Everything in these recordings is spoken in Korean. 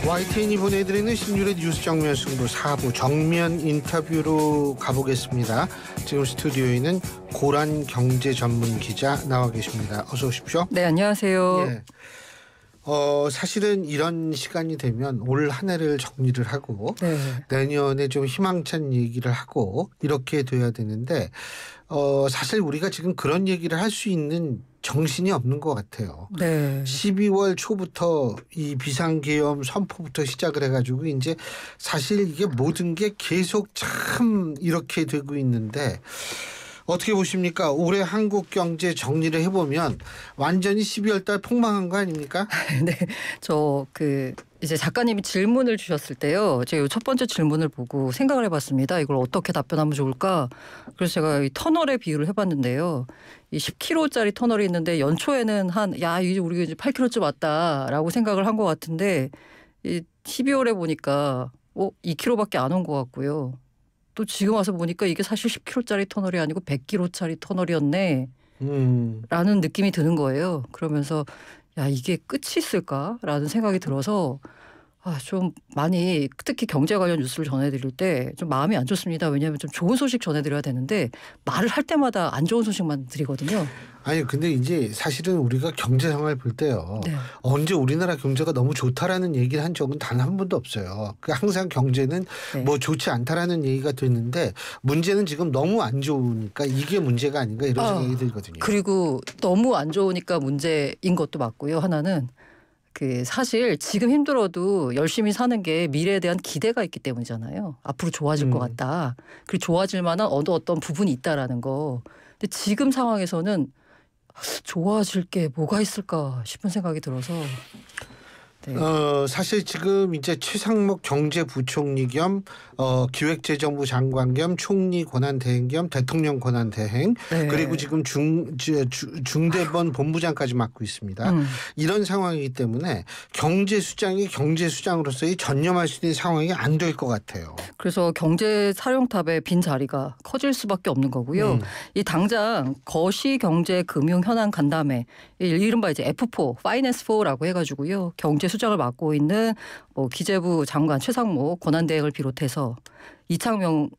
YTN이 보내드리는 신율의 뉴스 정면 승부 4부 정면 인터뷰로 가보겠습니다. 지금 스튜디오에는 고란 경제 전문 기자 나와 계십니다. 어서 오십시오. 네, 안녕하세요. 예. 사실은 이런 시간이 되면 올 한 해를 정리를 하고 네. 내년에 좀 희망찬 얘기를 하고 이렇게 돼야 되는데 사실 우리가 지금 그런 얘기를 할 수 있는 정신이 없는 것 같아요. 네. 12월 초부터 이 비상계엄 선포부터 시작을 해가지고 이제 사실 이게 모든 게 계속 참 이렇게 되고 있는데 어떻게 보십니까? 올해 한국 경제 정리를 해보면 완전히 12월 달 폭망한 거 아닙니까? 네. 이제 작가님이 질문을 주셨을 때요. 제가 첫 번째 질문을 보고 생각을 해봤습니다. 이걸 어떻게 답변하면 좋을까? 그래서 제가 이 터널의 비유를 해봤는데요. 이 10km짜리 터널이 있는데 연초에는 이제 우리가 이제 8km쯤 왔다라고 생각을 한 것 같은데 이 12월에 보니까 2km밖에 안 온 것 같고요. 또 지금 와서 보니까 이게 사실 10km짜리 터널이 아니고 100km짜리 터널이었네. 라는 느낌이 드는 거예요. 그러면서 이게 끝이 있을까라는 생각이 들어서 좀 많이 특히 경제 관련 뉴스를 전해드릴 때 좀 마음이 안 좋습니다. 왜냐하면 좀 좋은 소식 전해드려야 되는데 말을 할 때마다 안 좋은 소식만 드리거든요. 아니 근데 이제 사실은 우리가 경제 상황을 볼 때요. 네. 언제 우리나라 경제가 너무 좋다라는 얘기를 한 적은 단 한 번도 없어요. 항상 경제는 네. 뭐 좋지 않다라는 얘기가 됐는데 문제는 지금 너무 안 좋으니까 이게 문제가 아닌가 이런 생각이 들거든요. 그리고 너무 안 좋으니까 문제인 것도 맞고요. 하나는 사실 지금 힘들어도 열심히 사는 게 미래에 대한 기대가 있기 때문이잖아요. 앞으로 좋아질 것 같다. 그리고 좋아질 만한 어떤 부분이 있다라는 거. 근데 지금 상황에서는 좋아질 게 뭐가 있을까 싶은 생각이 들어서. 네. 사실 지금 이제 최상목 경제부총리 겸 기획재정부 장관 겸 총리 권한대행 겸 대통령 권한대행 네. 그리고 지금 중대본 본부장까지 맡고 있습니다. 이런 상황이기 때문에 경제수장으로서의 전념할 수 있는 상황이 안 될 것 같아요. 그래서 경제 사령탑의 빈 자리가 커질 수밖에 없는 거고요. 이 당장 거시경제금융현안 간담회 이른바 이제 F4, 파이낸스4라고 해가지고요. 경제 수장을 맡고 있는 기재부 장관 최상목 권한대행을 비롯해서 이창용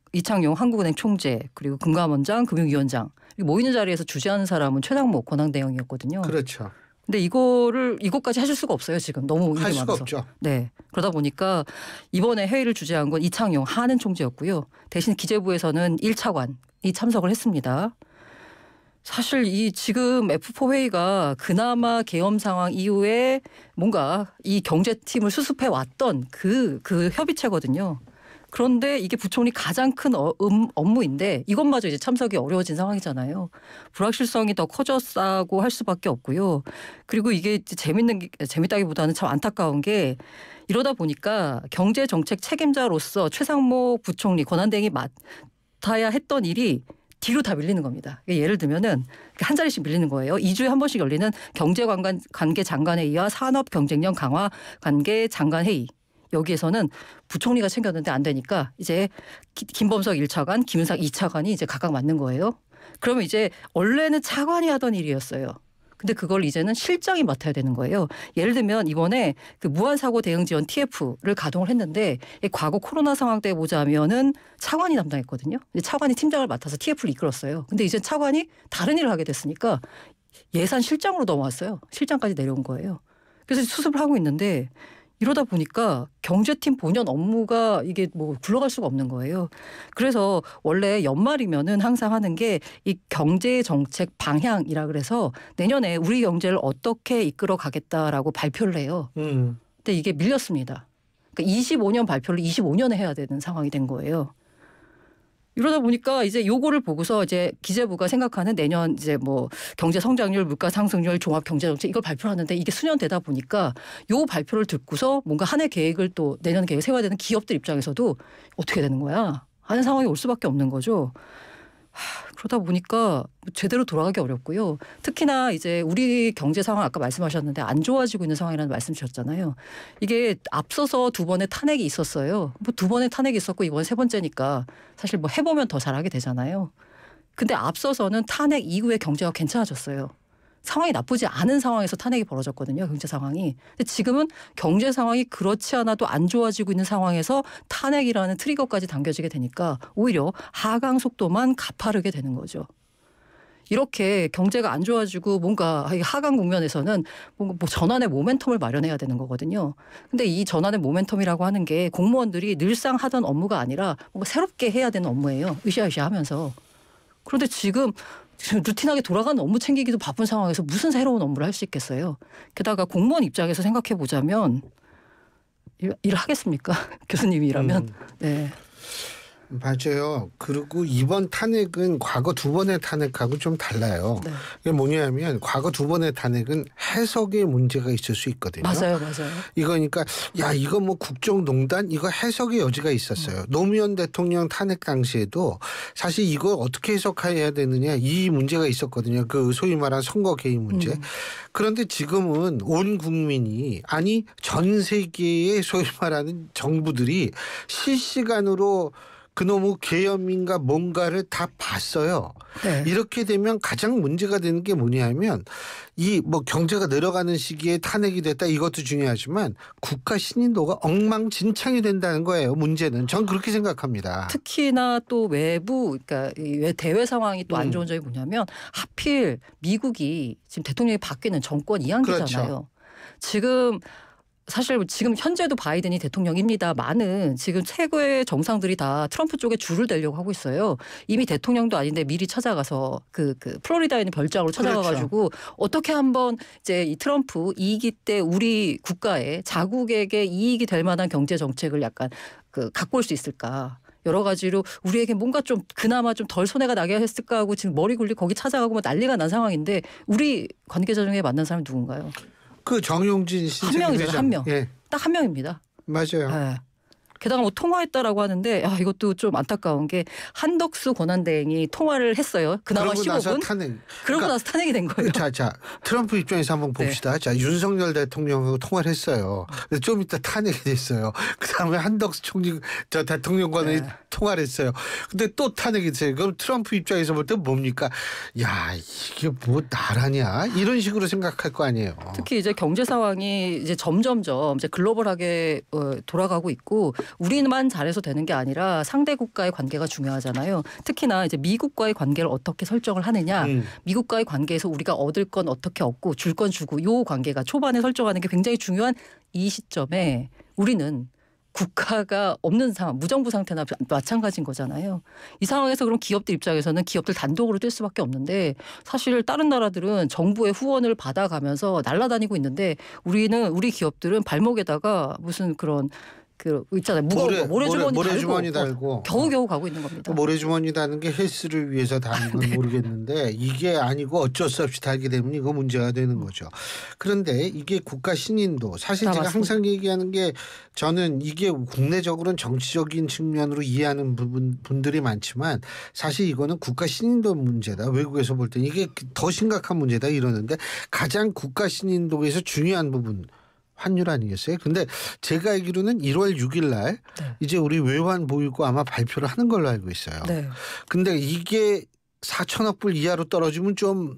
한국은행 총재 그리고 금감원장 금융위원장 모이는 자리에서 주재하는 사람은 최상목 권한대행이었거든요. 그렇죠. 근데 이것까지 하실 수가 없어요. 지금 너무 일이 할 많아서. 수가 없죠. 네. 그러다 보니까 이번에 회의를 주재한 건 이창용 한은 총재였고요. 대신 기재부에서는 1차관이 참석을 했습니다. 사실 이 지금 F4 회의가 그나마 계엄 상황 이후에 뭔가 이 경제팀을 수습해 왔던 그 협의체거든요. 그런데 이게 부총리 가장 큰 업무인데 이것마저 이제 참석이 어려워진 상황이잖아요. 불확실성이 더 커졌다고 할 수밖에 없고요. 그리고 이게 재밌다기보다는 참 안타까운 게 이러다 보니까 경제정책 책임자로서 최상목 부총리 권한대행이 맡아야 했던 일이 뒤로 다 밀리는 겁니다. 예를 들면은 한 자리씩 밀리는 거예요. 2주에 한 번씩 열리는 경제관계 장관회의와 산업경쟁력 강화 관계 장관회의. 여기에서는 부총리가 챙겼는데 안 되니까 이제 김범석 1차관, 김윤상 2차관이 이제 각각 맡는 거예요. 그러면 이제 원래는 차관이 하던 일이었어요. 근데 그걸 이제는 실장이 맡아야 되는 거예요. 예를 들면 이번에 무한사고 대응 지원 TF를 가동을 했는데 과거 코로나 상황 때 보자면은 차관이 담당했거든요. 차관이 팀장을 맡아서 TF를 이끌었어요. 근데 이제 차관이 다른 일을 하게 됐으니까 예산 실장으로 넘어왔어요. 실장까지 내려온 거예요. 그래서 수습을 하고 있는데 이러다 보니까 경제팀 본연 업무가 이게 굴러갈 수가 없는 거예요. 그래서 원래 연말이면은 항상 하는 게 이 경제 정책 방향이라 그래서 내년에 우리 경제를 어떻게 이끌어 가겠다라고 발표를 해요. 근데 이게 밀렸습니다. 그러니까 25년 발표를 25년에 해야 되는 상황이 된 거예요. 이러다 보니까 이제 요거를 보고서 이제 기재부가 생각하는 내년 이제 경제 성장률, 물가 상승률, 종합 경제 정책 이걸 발표하는데 이게 수년되다 보니까 요 발표를 듣고서 뭔가 한 해 계획을 또 내년 계획 세워야 되는 기업들 입장에서도 어떻게 되는 거야 하는 상황이 올 수밖에 없는 거죠. 그러다 보니까 제대로 돌아가기 어렵고요. 특히나 이제 우리 경제 상황 아까 말씀하셨는데 안 좋아지고 있는 상황이라는 말씀 주셨잖아요. 이게 앞서서 2번의 탄핵이 있었어요. 2번의 탄핵이 있었고 이번 3번째니까 사실 해보면 더 잘하게 되잖아요. 근데 앞서서는 탄핵 이후에 경제가 괜찮아졌어요. 상황이 나쁘지 않은 상황에서 탄핵이 벌어졌거든요. 경제 상황이. 근데 지금은 경제 상황이 그렇지 않아도 안 좋아지고 있는 상황에서 탄핵이라는 트리거까지 당겨지게 되니까 오히려 하강 속도만 가파르게 되는 거죠. 이렇게 경제가 안 좋아지고 뭔가 하강 국면에서는 뭔가 뭐 전환의 모멘텀을 마련해야 되는 거거든요. 근데 이 전환의 모멘텀이라고 하는 게 공무원들이 늘상 하던 업무가 아니라 뭔가 새롭게 해야 되는 업무예요. 으쌰으쌰 하면서. 그런데 지금 루틴하게 돌아가는 업무 챙기기도 바쁜 상황에서 무슨 새로운 업무를 할 수 있겠어요. 게다가 공무원 입장에서 생각해 보자면 일을 하겠습니까? 교수님이라면. 네. 맞아요. 그리고 이번 탄핵은 과거 두 번의 탄핵하고 좀 달라요. 네. 이게 뭐냐면 과거 두 번의 탄핵은 해석에 문제가 있을 수 있거든요. 맞아요. 이거니까 야 이거 뭐 국정농단 이거 해석의 여지가 있었어요. 노무현 대통령 탄핵 당시에도 사실 이걸 어떻게 해석해야 되느냐 이 문제가 있었거든요. 그 소위 말한 선거 개입 문제. 그런데 지금은 온 국민이 아니 전 세계의 소위 말하는 정부들이 실시간으로 그놈의 계엄인가 뭔가를 다 봤어요. 네. 이렇게 되면 가장 문제가 되는 게 뭐냐면 이 뭐 경제가 내려가는 시기에 탄핵이 됐다 이것도 중요하지만 국가 신인도가 엉망진창이 된다는 거예요. 문제는 전 그렇게 생각합니다. 특히나 또 외부 그러니까 이 대외 상황이 또 안 좋은 점이 뭐냐면 하필 미국이 지금 대통령이 바뀌는 정권 2학기잖아요. 그렇죠. 사실 지금 현재도 바이든이 대통령입니다만은 지금 최고의 정상들이 다 트럼프 쪽에 줄을 대려고 하고 있어요. 이미 대통령도 아닌데 미리 찾아가서 그 플로리다에 있는 별장으로 찾아가가지고 그렇죠. 어떻게 한번 이제 이 트럼프 2기 때 우리 국가에 자국에게 이익이 될 만한 경제 정책을 약간 갖고 올 수 있을까. 여러 가지로 우리에게 뭔가 좀 그나마 좀 덜 손해가 나게 했을까 하고 지금 머리 굴리 거기 찾아가고 뭐 난리가 난 상황인데 우리 관계자 중에 만난 사람이 누군가요? 그 정용진 한 명이죠. 한 명. 예. 딱 한 명입니다. 맞아요. 네. 게다가 뭐 통화했다라고 하는데 이것도 좀 안타까운 게 한덕수 권한대행이 통화를 했어요. 그나마 그러고 15분. 나서 탄핵. 그러고 나서 탄핵이 된 거예요. 자 트럼프 입장에서 한번 봅시다. 네. 자 윤석열 대통령하고 통화를 했어요. 근데 좀 이따 탄핵이 됐어요. 그다음에 한덕수 총리 대통령과는 네. 통화를 했어요. 근데 또 탄핵이 됐어요. 그럼 트럼프 입장에서 볼 때 뭡니까? 야 이게 뭐 나라냐 이런 식으로 생각할 거 아니에요. 특히 이제 경제 상황이 이제 점점점 이제 글로벌하게 돌아가고 있고. 우리만 잘해서 되는 게 아니라 상대 국가의 관계가 중요하잖아요. 특히나 이제 미국과의 관계를 어떻게 설정을 하느냐. 미국과의 관계에서 우리가 얻을 건 어떻게 얻고 줄 건 주고 요 관계가 초반에 설정하는 게 굉장히 중요한 이 시점에 우리는 국가가 없는 상황, 무정부 상태나 마찬가지인 거잖아요. 이 상황에서 그럼 기업들 입장에서는 기업들 단독으로 뛸 수밖에 없는데 사실 다른 나라들은 정부의 후원을 받아가면서 날아다니고 있는데 우리 기업들은 발목에다가 무슨 그런 있잖아요. 무거운 거 모래주머니 달고 겨우겨우 가고 있는 겁니다. 모래주머니 다는 게 헬스를 위해서 다는 건 모르겠는데 이게 아니고 어쩔 수 없이 달게 되면 이거 문제가 되는 거죠. 그런데 이게 국가 신인도 사실 제가 맞습니다. 항상 얘기하는 게 저는 이게 국내적으로는 정치적인 측면으로 이해하는 분들이 많지만 사실 이거는 국가 신인도 문제다. 외국에서 볼 때 이게 더 심각한 문제다 이러는데 가장 국가 신인도에서 중요한 부분 환율 아니겠어요? 근데 제가 알기로는 1월 6일 날 네. 이제 우리 외환 보유고 아마 발표를 하는 걸로 알고 있어요. 네. 근데 이게 4천억 불 이하로 떨어지면 좀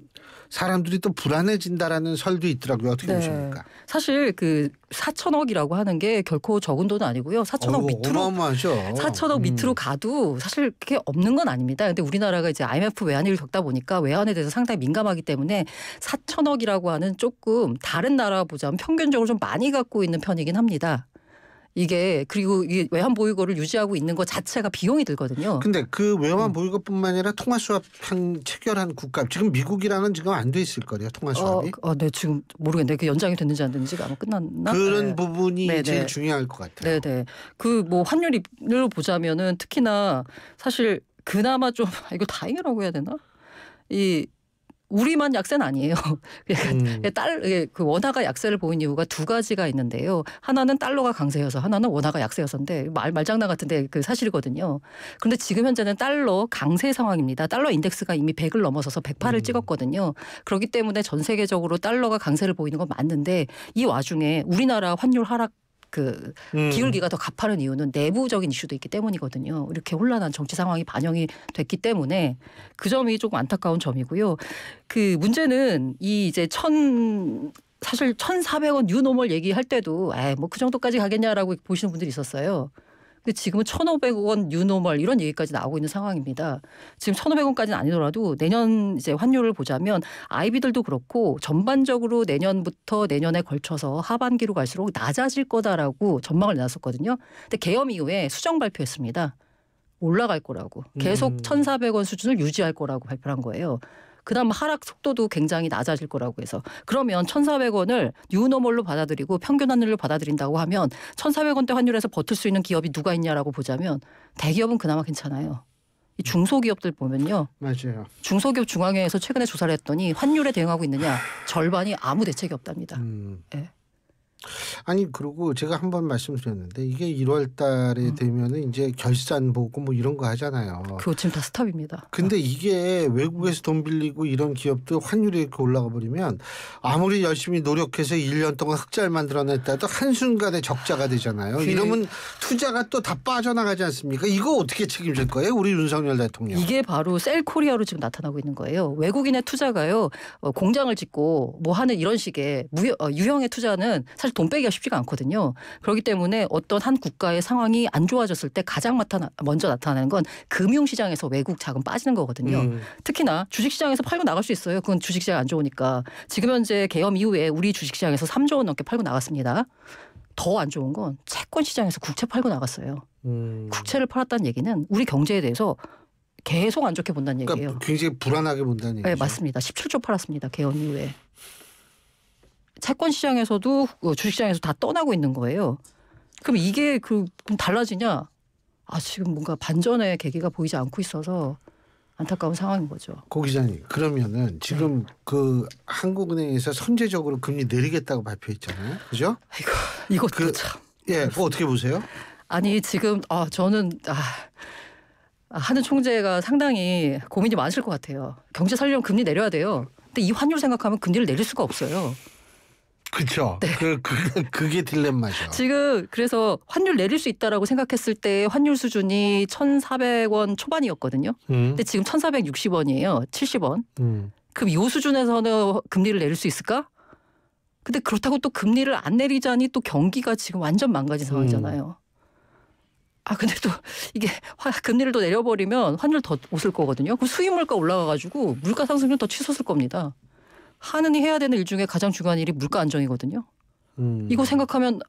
사람들이 또 불안해진다라는 설도 있더라고요. 어떻게 보십니까? 사실 4천억이라고 하는 게 결코 적은 돈은 아니고요. 4천억 밑으로 어마어마하죠. 4천억 밑으로 가도 사실 그게 없는 건 아닙니다. 그런데 우리나라가 이제 IMF 외환위기를 겪다 보니까 외환에 대해서 상당히 민감하기 때문에 4천억이라고 하는 조금 다른 나라 보자면 평균적으로 좀 많이 갖고 있는 편이긴 합니다. 그리고 이 외환 보유고를 유지하고 있는 것 자체가 비용이 들거든요. 근데 그 외환 보유고뿐만 아니라 통화 수합 체결한 국가 지금 미국이랑은 지금 안 돼 있을 거예요. 통화 수합이. 네 지금 모르겠는데 그 연장이 됐는지 안 됐는지가 아마 끝났나? 그런 부분이 제일 중요할 것 같아요. 네네. 뭐 환율로 보자면은 특히나 사실 그나마 좀 이거 다행이라고 해야 되나? 우리만 약세는 아니에요. 그 원화가 약세를 보인 이유가 두 가지가 있는데요. 하나는 달러가 강세여서 하나는 원화가 약세여서인데 말장난 같은데 그 사실이거든요. 그런데 지금 현재는 달러 강세 상황입니다. 달러 인덱스가 이미 100을 넘어서서 108을 찍었거든요. 그렇기 때문에 전 세계적으로 달러가 강세를 보이는 건 맞는데 이 와중에 우리나라 환율 하락 기울기가 더 가파른 이유는 내부적인 이슈도 있기 때문이거든요. 이렇게 혼란한 정치 상황이 반영이 됐기 때문에 그 점이 조금 안타까운 점이고요. 그 문제는 이 이제 사실 1,400원 뉴노멀 얘기할 때도 뭐 그 정도까지 가겠냐라고 보시는 분들이 있었어요. 근데 지금은 1,500원 뉴노멀 이런 얘기까지 나오고 있는 상황입니다. 지금 1,500원까지는 아니더라도 내년 이제 환율을 보자면 아이비들도 그렇고 전반적으로 내년부터 내년에 걸쳐서 하반기로 갈수록 낮아질 거다라고 전망을 내놨었거든요. 근데 계엄 이후에 수정 발표했습니다. 올라갈 거라고. 계속 1,400원 수준을 유지할 거라고 발표한 거예요. 그다음 하락 속도도 굉장히 낮아질 거라고 해서 그러면 1,400원을 뉴노멀로 받아들이고 평균 환율로 받아들인다고 하면 1,400원대 환율에서 버틸 수 있는 기업이 누가 있냐라고 보자면 대기업은 그나마 괜찮아요. 이 중소기업들 보면요. 맞아요. 중소기업 중앙회에서 최근에 조사를 했더니 환율에 대응하고 있느냐 절반이 아무 대책이 없답니다. 네. 아니 그리고 제가 한번 말씀드렸는데 이게 1월 달에 되면은 이제 결산 보고 뭐 이런 거 하잖아요. 그거 지금 다 스탑입니다. 근데 이게 외국에서 돈 빌리고 이런 기업들 환율이 이렇게 올라가 버리면 아무리 열심히 노력해서 1년 동안 흑자를 만들어냈다도 한순간에 적자가 되잖아요. 이러면 투자가 또 다 빠져나가지 않습니까? 이거 어떻게 책임질 거예요? 우리 윤석열 대통령. 이게 바로 셀코리아로 지금 나타나고 있는 거예요. 외국인의 투자가요. 공장을 짓고 뭐 하는 이런 식의 유형의 투자는 사실 돈 빼기가 쉽지가 않거든요. 그렇기 때문에 어떤 한 국가의 상황이 안 좋아졌을 때 가장 먼저 나타나는 건 금융시장에서 외국 자금 빠지는 거거든요. 특히나 주식시장에서 팔고 나갈 수 있어요. 그건 주식시장이 안 좋으니까. 지금 현재 계엄 이후에 우리 주식시장에서 3조 원 넘게 팔고 나갔습니다. 더 안 좋은 건 채권시장에서 국채 팔고 나갔어요. 국채를 팔았다는 얘기는 우리 경제에 대해서 계속 안 좋게 본다는 얘기예요. 그러니까 굉장히 불안하게 본다는 얘기죠. 네, 맞습니다. 17조 팔았습니다. 계엄 이후에. 채권 시장에서도 주식시장에서 다 떠나고 있는 거예요. 그럼 이게 그럼 달라지냐? 지금 뭔가 반전의 계기가 보이지 않고 있어서 안타까운 상황인 거죠. 고 기자님 그러면은 지금 그 한국은행에서 선제적으로 금리 내리겠다고 발표했잖아요. 그죠? 이것도 참. 예, 그거 어떻게 보세요? 아니 지금 저는 하는 총재가 상당히 고민이 많으실 것 같아요. 경제 살려면 금리 내려야 돼요. 근데 이 환율 생각하면 금리를 내릴 수가 없어요. 그렇죠. 네. 그게 딜레마죠. 지금 그래서 환율 내릴 수 있다라고 생각했을 때 환율 수준이 1,400원 초반이었거든요. 근데 지금 1,460원이에요. 70원. 그럼 이 수준에서는 금리를 내릴 수 있을까? 근데 그렇다고 또 금리를 안 내리자니 또 경기가 지금 완전 망가진 상황이잖아요. 근데 또 이게 금리를 더 내려버리면 환율 더 오를 거거든요. 그럼 수입 물가 올라가가지고 물가 상승률 더 치솟을 겁니다. 하느니 해야 되는 일 중에 가장 중요한 일이 물가 안정이거든요. 이거 생각하면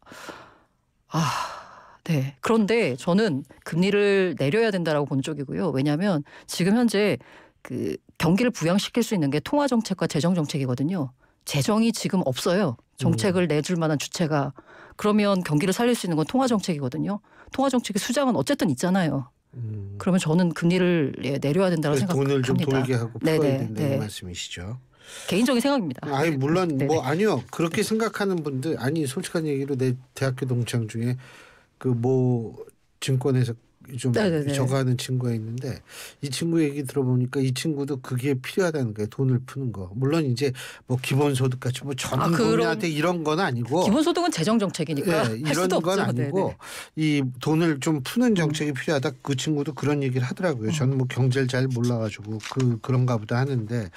네. 그런데 저는 금리를 내려야 된다라고 본 쪽이고요. 왜냐하면 지금 현재 그 경기를 부양시킬 수 있는 게 통화 정책과 재정 정책이거든요. 재정이 지금 없어요. 정책을 내줄 만한 주체가. 그러면 경기를 살릴 수 있는 건 통화 정책이거든요. 통화 정책의 수장은 어쨌든 있잖아요. 그러면 저는 금리를 내려야 된다고 생각합니다. 돈을 좀 돌게 하고 풀어야 된다는 말씀이시죠. 개인적인 생각입니다. 물론 뭐 아니요. 그렇게 생각하는 분들 솔직한 얘기로 내 대학교 동창 중에 그 뭐 증권에서 좀 저거 하는 친구가 있는데 이 친구 얘기 들어보니까 이 친구도 그게 필요하다는 거예요. 돈을 푸는 거. 물론 이제 뭐 기본소득 같이 뭐 전 국민한테 이런 건 아니고 기본소득은 재정 정책이니까 할 이런 수도 건 없죠. 아니고 이 돈을 좀 푸는 정책이 필요하다. 그 친구도 그런 얘기를 하더라고요. 저는 뭐 경제를 잘 몰라가지고 그런가 보다 하는데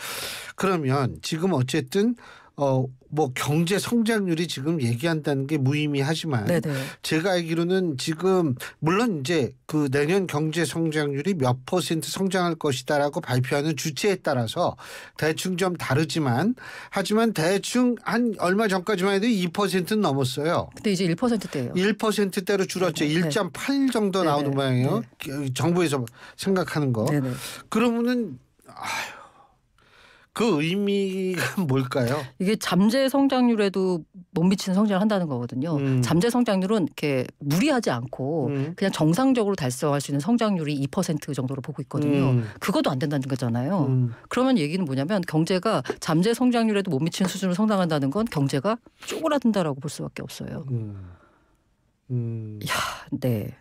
그러면 지금 어쨌든 뭐 경제 성장률이 지금 얘기한다는 게 무의미하지만 제가 알기로는 지금 물론 이제 그 내년 경제 성장률이 몇 % 성장할 것이다라고 발표하는 주체에 따라서 대충 좀 다르지만 하지만 대충 한 얼마 전까지만 해도 2%는 넘었어요. 근데 이제 1%대예요. 1%대로 줄었죠. 1.8 정도 나오는 모양이에요. 정부에서 생각하는 거. 그러면은 그 의미가 뭘까요? 이게 잠재 성장률에도 못 미치는 성장을 한다는 거거든요. 잠재 성장률은 이렇게 무리하지 않고 그냥 정상적으로 달성할 수 있는 성장률이 2% 정도로 보고 있거든요. 그것도 안 된다는 거잖아요. 그러면 얘기는 뭐냐면 경제가 잠재 성장률에도 못 미치는 수준으로 성장한다는 건 경제가 쪼그라든다라고 볼 수밖에 없어요. 네.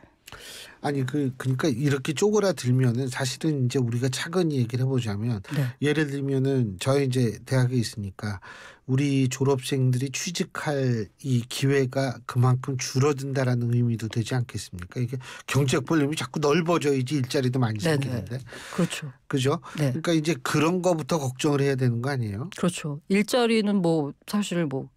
아니 그러니까 이렇게 쪼그라들면은 사실은 이제 우리가 차근히 얘기를 해보자면 네. 예를 들면은 저희 이제 대학에 있으니까 우리 졸업생들이 취직할 이 기회가 그만큼 줄어든다라는 의미도 되지 않겠습니까? 이게 경제적 볼륨이 자꾸 넓어져야지 일자리도 많이 네네. 생기는데. 그렇죠. 그죠? 네. 그러니까 이제 그런 거부터 걱정을 해야 되는 거 아니에요? 그렇죠. 일자리는 뭐 사실 뭐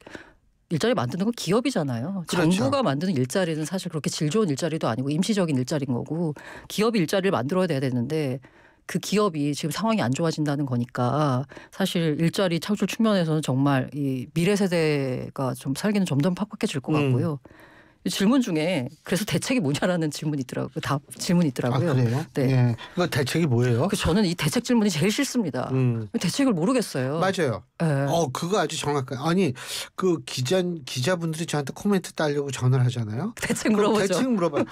일자리 만드는 건 기업이잖아요. 그렇죠. 정부가 만드는 일자리는 사실 그렇게 질 좋은 일자리도 아니고 임시적인 일자리인 거고 기업이 일자리를 만들어야 돼야 되는데 그 기업이 지금 상황이 안 좋아진다는 거니까 사실 일자리 창출 측면에서는 정말 이 미래 세대가 좀 살기는 점점 팍팍해질 것 같고요. 이 질문 중에 그래서 대책이 뭐냐라는 질문이 있더라고요. 질문이 있더라고요. 아, 그래요? 네. 예. 그 대책이 뭐예요? 그래서 저는 이 대책 질문이 제일 싫습니다. 대책을 모르겠어요. 맞아요. 네. 그거 아주 정확한. 아니 그 기자분들이 저한테 코멘트 달려고 전화를 하잖아요. 대책 물어보죠. 대책 물어봐요.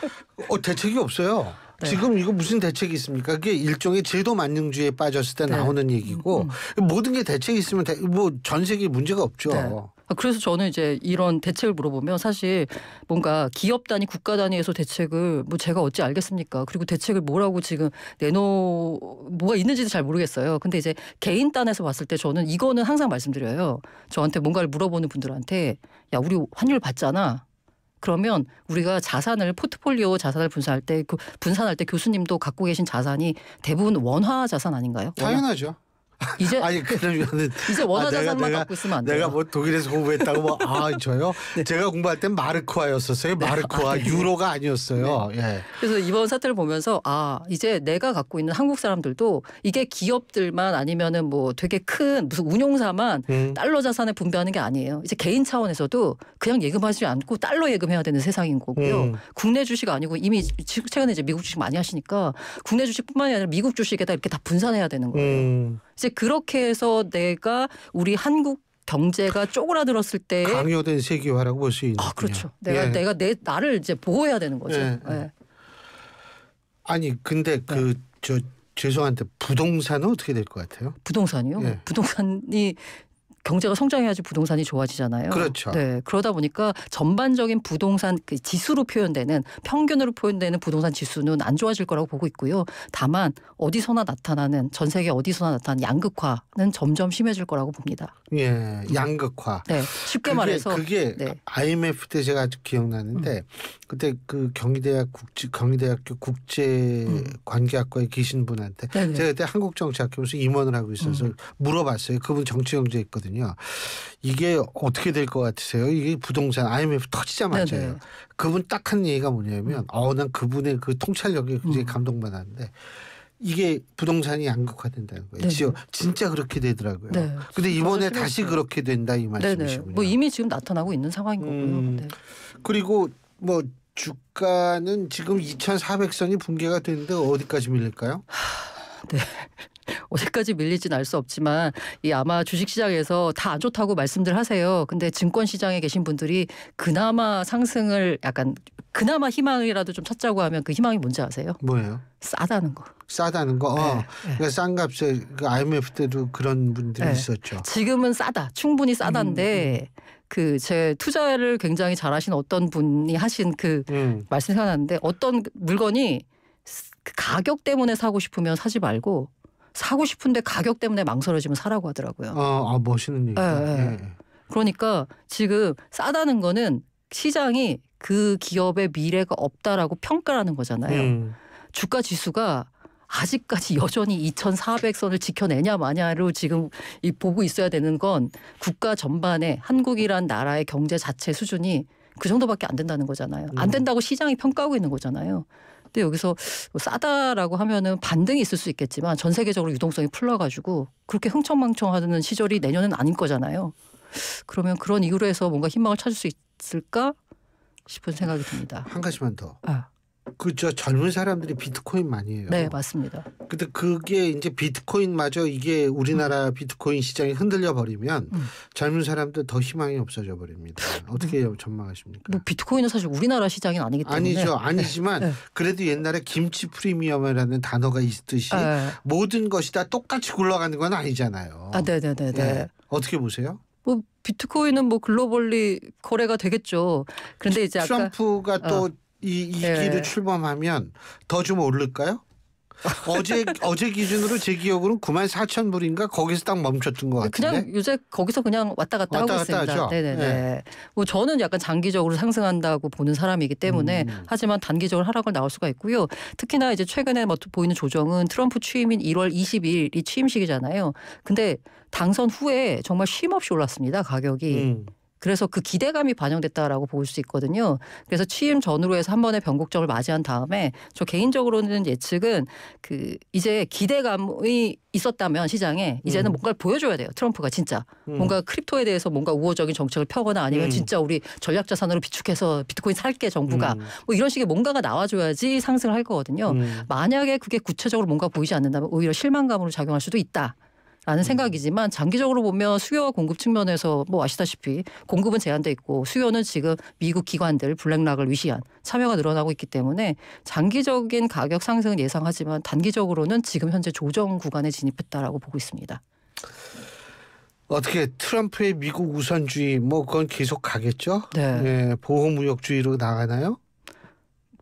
대책이 없어요. 네. 지금 이거 무슨 대책이 있습니까? 그게 일종의 제도 만능주의에 빠졌을 때 네. 나오는 얘기고 모든 게 대책이 있으면 뭐 전 세계 문제가 없죠. 네. 그래서 저는 이제 이런 대책을 물어보면 사실 뭔가 기업 단위, 국가 단위에서 대책을 뭐 제가 어찌 알겠습니까? 그리고 대책을 뭐라고 지금 뭐가 있는지도 잘 모르겠어요. 근데 이제 개인 단에서 봤을 때 저는 이거는 항상 말씀드려요. 저한테 뭔가를 물어보는 분들한테 야, 우리 환율 받잖아. 그러면 우리가 포트폴리오 자산을 분산할 때 교수님도 갖고 계신 자산이 대부분 원화 자산 아닌가요? 당연하죠. 이제 아니 그러면은 이제 원화 자산만 갖고 있으면 안 돼요. 내가 뭐 독일에서 공부했다고 저요? 네. 제가 공부할 땐 마르크화였었어요. 마르크화 네. 유로가 아니었어요. 네. 예. 그래서 이번 사태를 보면서 이제 내가 갖고 있는 한국 사람들도 이게 기업들만 아니면은 뭐 되게 큰 무슨 운용사만 달러 자산을 분배하는 게 아니에요. 이제 개인 차원에서도 그냥 예금하지 않고 달러 예금해야 되는 세상인 거고요. 국내 주식 아니고 이미 최근에 이제 미국 주식 많이 하시니까 국내 주식뿐만이 아니라 미국 주식에다 이렇게 다 분산해야 되는 거예요. 이제 그렇게 해서 내가 우리 한국 경제가 쪼그라들었을 때 강요된 세계화라고 볼 수 있는. 그렇죠. 내가 나를 이제 보호해야 되는 거죠. 예. 네. 아니 근데 죄송한데 부동산은 어떻게 될 것 같아요? 부동산이요? 예. 부동산이 경제가 성장해야지 부동산이 좋아지잖아요. 그렇죠. 네, 그러다 보니까 전반적인 부동산 그 지수로 표현되는 평균으로 표현되는 부동산 지수는 안 좋아질 거라고 보고 있고요. 다만 전 세계 어디서나 나타나는 양극화는 점점 심해질 거라고 봅니다. 예, 양극화. 네, 쉽게 말해서 그게 네. IMF 때 제가 아직 기억나는데 그때 그 경희대학교 국제관계학과에 계신 분한테 네네. 제가 그때 한국정치학교에서 임원을 하고 있어서 물어봤어요. 그분 정치경제 있거든요. 이게 어떻게 될 것 같으세요? 이게 부동산 IMF 터지자마자요. 네네. 그분 딱 한 얘기가 뭐냐면 난 그분의 그 통찰력에 굉장히 감동받았는데 이게 부동산이 양극화된다는 거예요. 네네. 진짜 그렇게 되더라고요. 네. 근데 이번에 저는 다시 심했어요. 그렇게 된다 이 말씀이시군요. 네네. 뭐 이미 지금 나타나고 있는 상황인 거고요. 네. 그리고 뭐 주가는 지금 2,400선이 붕괴가 되는데 어디까지 밀릴까요? 네. 어디까지 밀릴지는 알 수 없지만 아마 주식시장에서 다 안 좋다고 말씀들 하세요. 근데 증권시장에 계신 분들이 그나마 상승을 그나마 희망이라도 좀 찾자고 하면 그 희망이 뭔지 아세요? 뭐예요? 싸다는 거. 싸다는 거. 네. 그러니까 싼 값에 그 IMF 때도 그런 분들이 네. 있었죠. 지금은 싸다. 충분히 싸다인데 제 투자를 굉장히 잘하신 어떤 분이 하신 말씀이 생각나는데 어떤 물건이 그 가격 때문에 사고 싶으면 사지 말고 사고 싶은데 가격 때문에 망설여지면 사라고 하더라고요. 멋있는 얘기다. 네. 예. 그러니까 지금 싸다는 거는 시장이 그 기업의 미래가 없다라고 평가하는 거잖아요. 주가 지수가 아직까지 여전히 2,400선을 지켜내냐 마냐로 지금 보고 있어야 되는 건 국가 전반에 한국이란 나라의 경제 자체 수준이 그 정도밖에 안 된다는 거잖아요. 안 된다고 시장이 평가하고 있는 거잖아요. 근데 여기서 싸다라고 하면은 반등이 있을 수 있겠지만 전 세계적으로 유동성이 풀려가지고 그렇게 흥청망청하는 시절이 내년은 아닐 거잖아요. 그러면 그런 이유로 해서 뭔가 희망을 찾을 수 있을까 싶은 생각이 듭니다. 한 가지만 더. 젊은 사람들이 비트코인 많이 해요. 네, 맞습니다. 근데 그게 이제 비트코인마저 이게 우리나라 비트코인 시장이 흔들려 버리면 젊은 사람들 더 희망이 없어져 버립니다. 어떻게 전망하십니까? 뭐 비트코인은 사실 우리나라 시장이 아니기 때문에 아니지만 네. 그래도 옛날에 김치 프리미엄이라는 단어가 있듯이 모든 것이 다 똑같이 굴러가는 건 아니잖아요. 네네네. 네. 어떻게 보세요? 비트코인은 글로벌리 거래가 되겠죠. 그런데 이제 트럼프가 또 이 네. 길을 출범하면 더 좀 오를까요? 어제 기준으로 제 기억으로는 94,000불인가 거기서 딱 멈췄던 것 같은데. 그냥 요새 거기서 그냥 왔다 갔다 하고 왔다 갔다 있습니다. 하죠? 네네네. 네. 뭐 저는 약간 장기적으로 상승한다고 보는 사람이기 때문에 하지만 단기적으로 하락을 나올 수가 있고요. 특히나 이제 최근에 뭐 보이는 조정은 트럼프 취임인 1월 20일이 취임식이잖아요. 근데 당선 후에 정말 쉼없이 올랐습니다. 가격이. 그래서 그 기대감이 반영됐다라고 볼 수 있거든요. 그래서 취임 전후로 해서 한 번의 변곡점을 맞이한 다음에 저 개인적으로는 예측은 그 이제 기대감이 있었다면 시장에 이제는 뭔가를 보여줘야 돼요. 트럼프가 진짜 뭔가 크립토에 대해서 뭔가 우호적인 정책을 펴거나 아니면 진짜 우리 전략자산으로 비축해서 비트코인 살게 정부가 뭐 이런 식의 뭔가가 나와줘야지 상승을 할 거거든요. 만약에 그게 구체적으로 뭔가 보이지 않는다면 오히려 실망감으로 작용할 수도 있다. 라는 생각이지만 장기적으로 보면 수요와 공급 측면에서 뭐 아시다시피 공급은 제한돼 있고 수요는 지금 미국 기관들 블랙락을 위시한 참여가 늘어나고 있기 때문에 장기적인 가격 상승은 예상하지만 단기적으로는 지금 현재 조정 구간에 진입했다라고 보고 있습니다. 어떻게 트럼프의 미국 우선주의 뭐 그건 계속 가겠죠? 네. 예, 보호무역주의로 나가나요?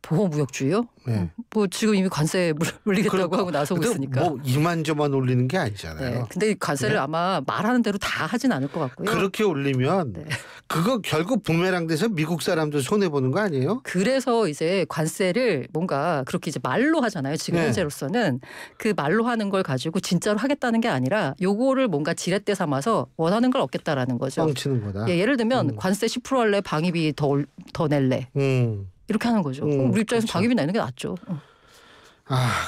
보호무역주의요? 네. 뭐 지금 이미 관세 물리겠다고 하고 나서고 있으니까. 뭐 이만저만 올리는 게 아니잖아요. 네. 근데 관세를 네? 아마 말하는 대로 다 하진 않을 것 같고요. 그렇게 올리면 네. 그거 결국 부메랑 돼서 미국 사람들 손해 보는 거 아니에요? 그래서 이제 관세를 뭔가 그렇게 이제 말로 하잖아요. 지금 네. 현재로서는 그 말로 하는 걸 가지고 진짜로 하겠다는 게 아니라 요거를 뭔가 지렛대 삼아서 원하는 걸 얻겠다라는 거죠. 뻥치는 거다. 예, 예를 들면 관세 10% 할래 방위비 더 낼래 이렇게 하는 거죠. 그럼 우리 입장에서 그렇죠. 방위비 내는 게 낫죠.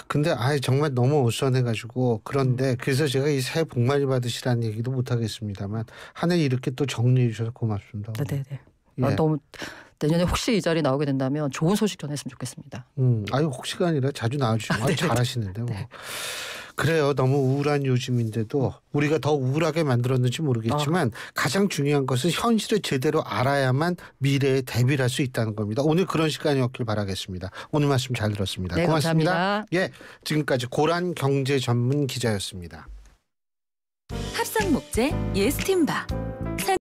근데 정말 너무 어수선해가지고 그런데 그래서 제가 이 새해 복 많이 받으시라는 얘기도 못 하겠습니다만 한 해 이렇게 또 정리해 주셔서 고맙습니다. 네네네. 예. 너무 내년에 혹시 이 자리 나오게 된다면 좋은 소식 전했으면 좋겠습니다. 혹시가 아니라 자주 나와주시면 네네. 잘하시는데 뭐. 네. 그래요. 너무 우울한 요즘인데도 우리가 더 우울하게 만들었는지 모르겠지만 가장 중요한 것은 현실을 제대로 알아야만 미래에 대비를 할 수 있다는 겁니다. 오늘 그런 시간이었길 바라겠습니다. 오늘 말씀 잘 들었습니다. 네, 고맙습니다. 감사합니다. 예, 지금까지 고란 경제 전문 기자였습니다. 합성 목재 예스틴바